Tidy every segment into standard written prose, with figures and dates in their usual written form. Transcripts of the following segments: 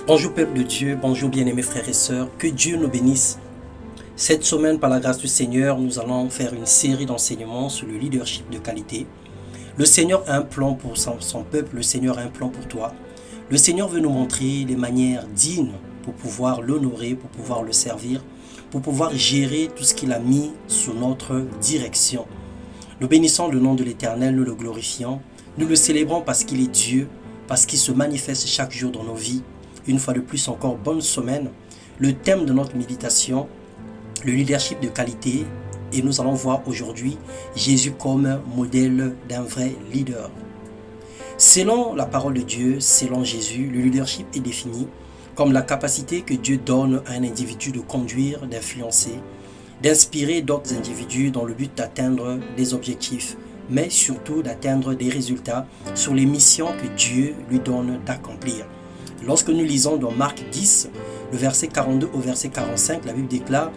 Bonjour peuple de Dieu, bonjour bien-aimés frères et sœurs, que Dieu nous bénisse. Cette semaine, par la grâce du Seigneur, nous allons faire une série d'enseignements sur le leadership de qualité. Le Seigneur a un plan pour son peuple, le Seigneur a un plan pour toi. Le Seigneur veut nous montrer les manières dignes pour pouvoir l'honorer, pour pouvoir le servir, pour pouvoir gérer tout ce qu'il a mis sous notre direction. Nous bénissons le nom de l'Éternel, nous le glorifions, nous le célébrons parce qu'il est Dieu, parce qu'il se manifeste chaque jour dans nos vies. Une fois de plus encore, bonne semaine. Le thème de notre méditation, le leadership de qualité, et nous allons voir aujourd'hui Jésus comme modèle d'un vrai leader. Selon la parole de Dieu, selon Jésus, le leadership est défini comme la capacité que Dieu donne à un individu de conduire, d'influencer, d'inspirer d'autres individus dans le but d'atteindre des objectifs, mais surtout d'atteindre des résultats sur les missions que Dieu lui donne d'accomplir. Lorsque nous lisons dans Marc 10, le verset 42 au verset 45, la Bible déclare: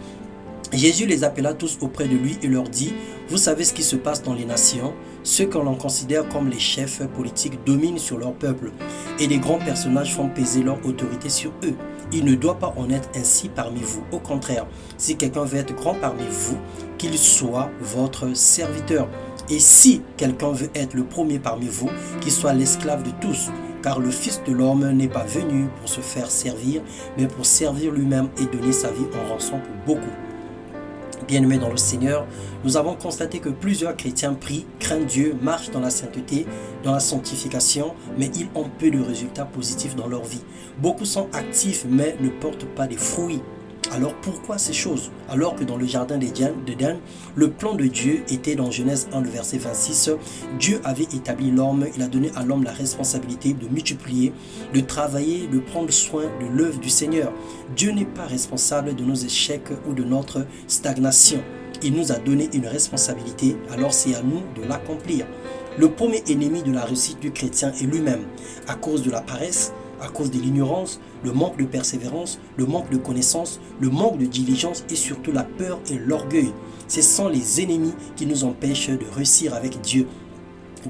Jésus les appela tous auprès de lui et leur dit: vous savez ce qui se passe dans les nations, ceux que l'on considère comme les chefs politiques dominent sur leur peuple et des grands personnages font peser leur autorité sur eux. Il ne doit pas en être ainsi parmi vous. Au contraire, si quelqu'un veut être grand parmi vous, qu'il soit votre serviteur. Et si quelqu'un veut être le premier parmi vous, qu'il soit l'esclave de tous. Car le Fils de l'homme n'est pas venu pour se faire servir, mais pour servir lui-même et donner sa vie en rançon pour beaucoup. Bien-aimés dans le Seigneur, nous avons constaté que plusieurs chrétiens prient, craignent Dieu, marchent dans la sainteté, dans la sanctification, mais ils ont peu de résultats positifs dans leur vie. Beaucoup sont actifs, mais ne portent pas de fruits. Alors pourquoi ces choses? Alors que dans le jardin d'Éden, le plan de Dieu était dans Genèse 1, le verset 26. Dieu avait établi l'homme, il a donné à l'homme la responsabilité de multiplier, de travailler, de prendre soin de l'œuvre du Seigneur. Dieu n'est pas responsable de nos échecs ou de notre stagnation. Il nous a donné une responsabilité, alors c'est à nous de l'accomplir. Le premier ennemi de la réussite du chrétien est lui-même, à cause de la paresse, à cause de l'ignorance, le manque de persévérance, le manque de connaissance, le manque de diligence et surtout la peur et l'orgueil. Ce sont les ennemis qui nous empêchent de réussir avec Dieu.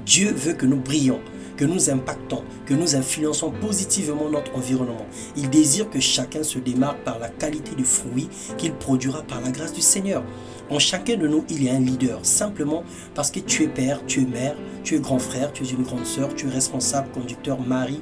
Dieu veut que nous brillions, que nous impactons, que nous influençons positivement notre environnement. Il désire que chacun se démarque par la qualité du fruit qu'il produira par la grâce du Seigneur. En chacun de nous, il y a un leader, simplement parce que tu es père, tu es mère, tu es grand frère, tu es une grande sœur, tu es responsable, conducteur, mari,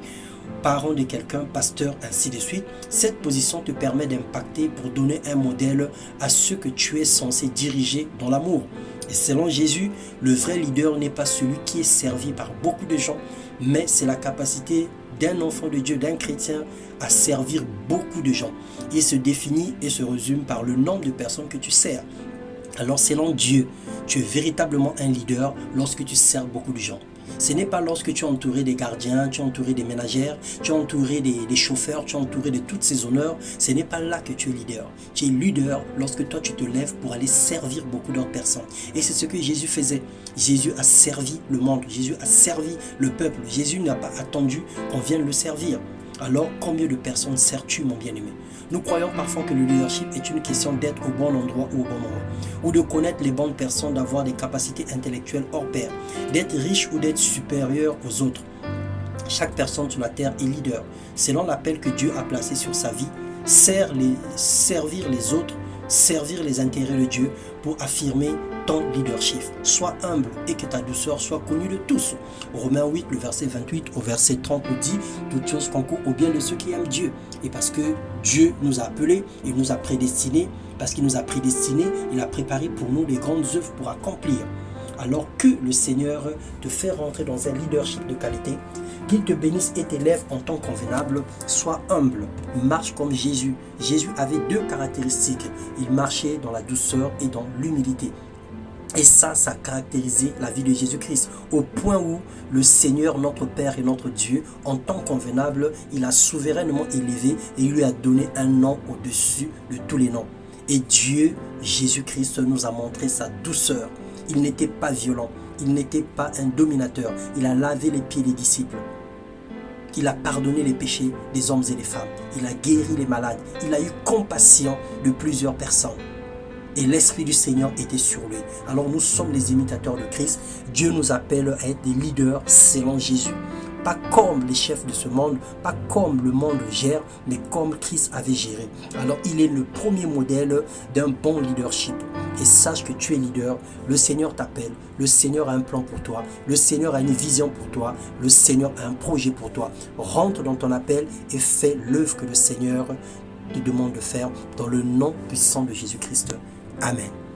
parent de quelqu'un, pasteur, ainsi de suite. Cette position te permet d'impacter pour donner un modèle à ceux que tu es censé diriger dans l'amour. Et selon Jésus, le vrai leader n'est pas celui qui est servi par beaucoup de gens, mais c'est la capacité d'un enfant de Dieu, d'un chrétien, à servir beaucoup de gens. Il se définit et se résume par le nombre de personnes que tu sers. Alors selon Dieu, tu es véritablement un leader lorsque tu sers beaucoup de gens. Ce n'est pas lorsque tu es entouré des gardiens, tu es entouré des ménagères, tu es entouré des chauffeurs, tu es entouré de toutes ces honneurs. Ce n'est pas là que tu es leader. Tu es leader lorsque toi tu te lèves pour aller servir beaucoup d'autres personnes. Et c'est ce que Jésus faisait. Jésus a servi le monde, Jésus a servi le peuple. Jésus n'a pas attendu qu'on vienne le servir. Alors combien de personnes sers-tu, mon bien-aimé? Nous croyons parfois que le leadership est une question d'être au bon endroit ou au bon moment, ou de connaître les bonnes personnes, d'avoir des capacités intellectuelles hors pair, d'être riche ou d'être supérieur aux autres. Chaque personne sur la terre est leader, selon l'appel que Dieu a placé sur sa vie, servir les autres, servir les intérêts de Dieu pour affirmer ton leadership. Sois humble et que ta douceur soit connue de tous. Romains 8, le verset 28 au verset 30 nous dit: toutes choses concourent au bien de ceux qui aiment Dieu. Et parce que Dieu nous a appelés, il nous a prédestinés, parce qu'il nous a prédestinés, il a préparé pour nous les grandes œuvres pour accomplir. Alors que le Seigneur te fait rentrer dans un leadership de qualité, qu'il te bénisse et t'élève en temps convenable. Sois humble, marche comme Jésus. Jésus avait deux caractéristiques. Il marchait dans la douceur et dans l'humilité. Et ça caractérisait la vie de Jésus-Christ, au point où le Seigneur, notre Père et notre Dieu, en temps convenable, il a souverainement élevé et il lui a donné un nom au-dessus de tous les noms. Et Dieu, Jésus-Christ, nous a montré sa douceur. Il n'était pas violent, il n'était pas un dominateur. Il a lavé les pieds des disciples. Il a pardonné les péchés des hommes et des femmes. Il a guéri les malades. Il a eu compassion de plusieurs personnes. Et l'Esprit du Seigneur était sur lui. Alors nous sommes les imitateurs de Christ. Dieu nous appelle à être des leaders selon Jésus. pas comme les chefs de ce monde, pas comme le monde gère, mais comme Christ avait géré. Alors il est le premier modèle d'un bon leadership. Et sache que tu es leader, le Seigneur t'appelle, le Seigneur a un plan pour toi, le Seigneur a une vision pour toi, le Seigneur a un projet pour toi. Rentre dans ton appel et fais l'œuvre que le Seigneur te demande de faire dans le nom puissant de Jésus-Christ. Amen.